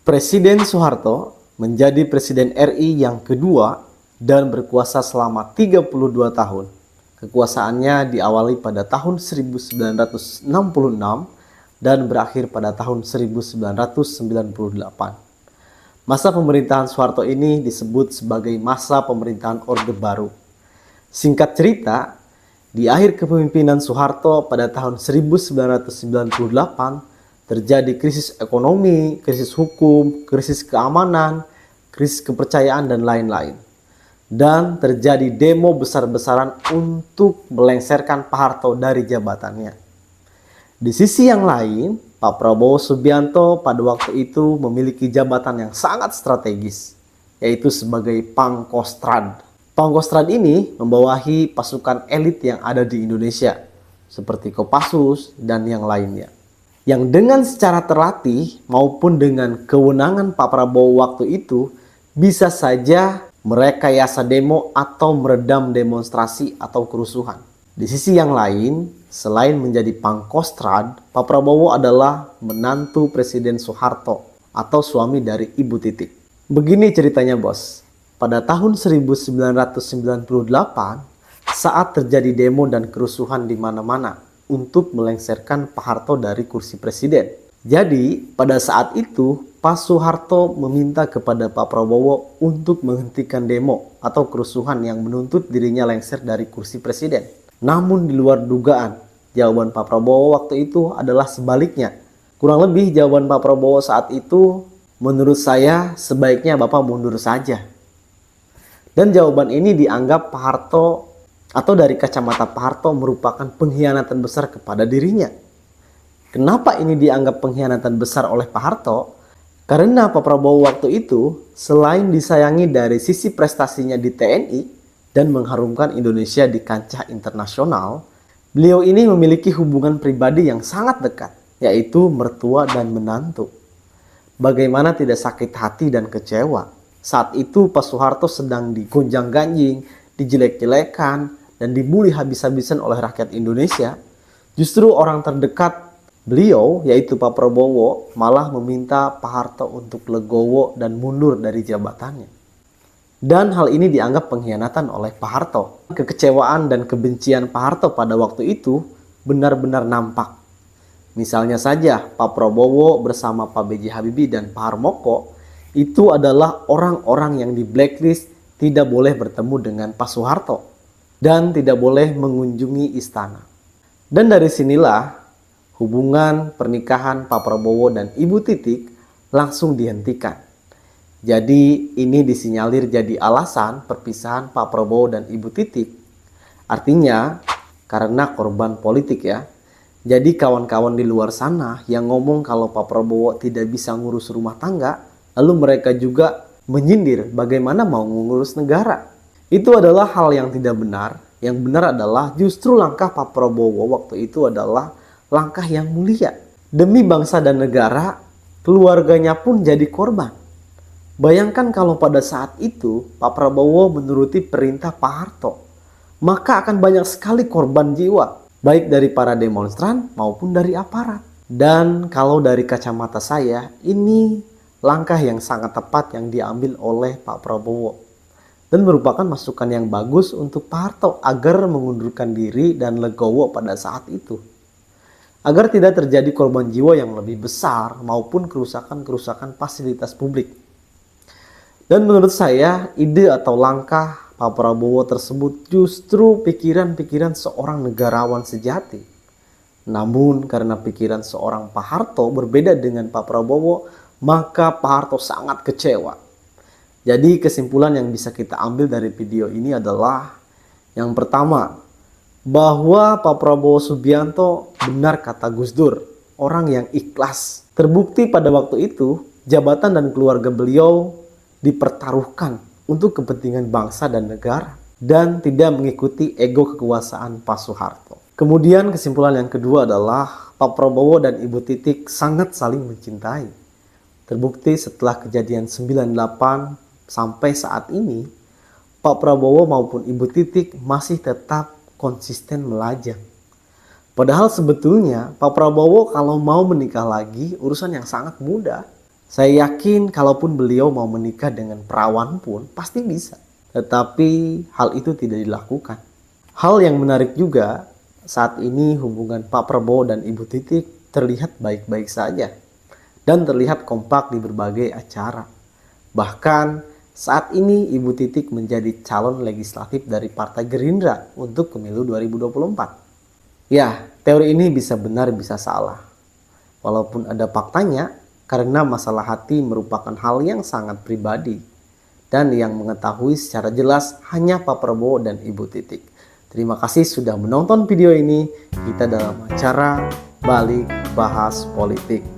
Presiden Soeharto menjadi Presiden RI yang kedua dan berkuasa selama 32 tahun. Kekuasaannya diawali pada tahun 1966 dan berakhir pada tahun 1998. Masa pemerintahan Soeharto ini disebut sebagai masa pemerintahan Orde Baru. Singkat cerita, di akhir kepemimpinan Soeharto pada tahun 1998, terjadi krisis ekonomi, krisis hukum, krisis keamanan, krisis kepercayaan, dan lain-lain. Dan terjadi demo besar-besaran untuk melengsarkan Pak Harto dari jabatannya. Di sisi yang lain, Pak Prabowo Subianto pada waktu itu memiliki jabatan yang sangat strategis, yaitu sebagai Pangkostrad. Pangkostrad ini membawahi pasukan elit yang ada di Indonesia, seperti Kopassus dan yang lainnya. Yang dengan secara terlatih maupun dengan kewenangan Pak Prabowo waktu itu bisa saja merekayasa demo atau meredam demonstrasi atau kerusuhan. Di sisi yang lain, selain menjadi Pangkostrad, Pak Prabowo adalah menantu Presiden Soeharto atau suami dari Ibu Titik. Begini ceritanya, Bos. Pada tahun 1998, saat terjadi demo dan kerusuhan di mana-mana untuk melengsarkan Pak Harto dari kursi presiden. Jadi, pada saat itu, Pak Soeharto meminta kepada Pak Prabowo untuk menghentikan demo atau kerusuhan yang menuntut dirinya lengser dari kursi presiden. Namun di luar dugaan, jawaban Pak Prabowo waktu itu adalah sebaliknya. Kurang lebih jawaban Pak Prabowo saat itu, menurut saya sebaiknya Bapak mundur saja. Dan jawaban ini dianggap Pak Harto atau dari kacamata Pak Harto merupakan pengkhianatan besar kepada dirinya. Kenapa ini dianggap pengkhianatan besar oleh Pak Harto? Karena Pak Prabowo waktu itu selain disayangi dari sisi prestasinya di TNI dan mengharumkan Indonesia di kancah internasional, beliau ini memiliki hubungan pribadi yang sangat dekat, yaitu mertua dan menantu. Bagaimana tidak sakit hati dan kecewa? Saat itu Pak Soeharto sedang digonjang-ganjing, dijelek-jelekan, dan dibully habis-habisan oleh rakyat Indonesia. Justru orang terdekat beliau, yaitu Pak Prabowo, malah meminta Pak Harto untuk legowo dan mundur dari jabatannya. Dan hal ini dianggap pengkhianatan oleh Pak Harto. Kekecewaan dan kebencian Pak Harto pada waktu itu benar-benar nampak. Misalnya saja Pak Prabowo bersama Pak B.J. Habibie dan Pak Harmoko itu adalah orang-orang yang di blacklist, tidak boleh bertemu dengan Pak Soeharto dan tidak boleh mengunjungi istana. Dan dari sinilah hubungan pernikahan Pak Prabowo dan Ibu Titik langsung dihentikan. Jadi ini disinyalir jadi alasan perpisahan Pak Prabowo dan Ibu Titik. Artinya karena korban politik ya. Jadi kawan-kawan di luar sana yang ngomong kalau Pak Prabowo tidak bisa ngurus rumah tangga, lalu mereka juga menyindir bagaimana mau mengurus negara. Itu adalah hal yang tidak benar. Yang benar adalah justru langkah Pak Prabowo waktu itu adalah langkah yang mulia. Demi bangsa dan negara, keluarganya pun jadi korban. Bayangkan kalau pada saat itu Pak Prabowo menuruti perintah Pak Harto, maka akan banyak sekali korban jiwa, baik dari para demonstran maupun dari aparat. Dan kalau dari kacamata saya, ini langkah yang sangat tepat yang diambil oleh Pak Prabowo. Dan merupakan masukan yang bagus untuk Pak Harto agar mengundurkan diri dan legowo pada saat itu. Agar tidak terjadi korban jiwa yang lebih besar maupun kerusakan-kerusakan fasilitas publik. Dan menurut saya, ide atau langkah Pak Prabowo tersebut justru pikiran-pikiran seorang negarawan sejati. Namun karena pikiran seorang Pak Harto berbeda dengan Pak Prabowo, maka Pak Harto sangat kecewa. Jadi kesimpulan yang bisa kita ambil dari video ini adalah yang pertama, bahwa Pak Prabowo Subianto benar kata Gus Dur, orang yang ikhlas. Terbukti pada waktu itu jabatan dan keluarga beliau dipertaruhkan untuk kepentingan bangsa dan negara dan tidak mengikuti ego kekuasaan Pak Soeharto. Kemudian kesimpulan yang kedua adalah Pak Prabowo dan Ibu Titik sangat saling mencintai. Terbukti setelah kejadian 98 sampai saat ini, Pak Prabowo maupun Ibu Titik masih tetap konsisten melajang. Padahal sebetulnya Pak Prabowo kalau mau menikah lagi urusan yang sangat mudah. Saya yakin kalaupun beliau mau menikah dengan perawan pun pasti bisa. Tetapi hal itu tidak dilakukan. Hal yang menarik juga, saat ini hubungan Pak Prabowo dan Ibu Titik terlihat baik-baik saja. Dan terlihat kompak di berbagai acara. Bahkan saat ini Ibu Titik menjadi calon legislatif dari Partai Gerindra untuk pemilu 2024. Ya, teori ini bisa benar bisa salah. Walaupun ada faktanya, karena masalah hati merupakan hal yang sangat pribadi dan yang mengetahui secara jelas hanya Pak Prabowo dan Ibu Titik. Terima kasih sudah menonton video ini. Kita dalam acara Balik Bahas Politik.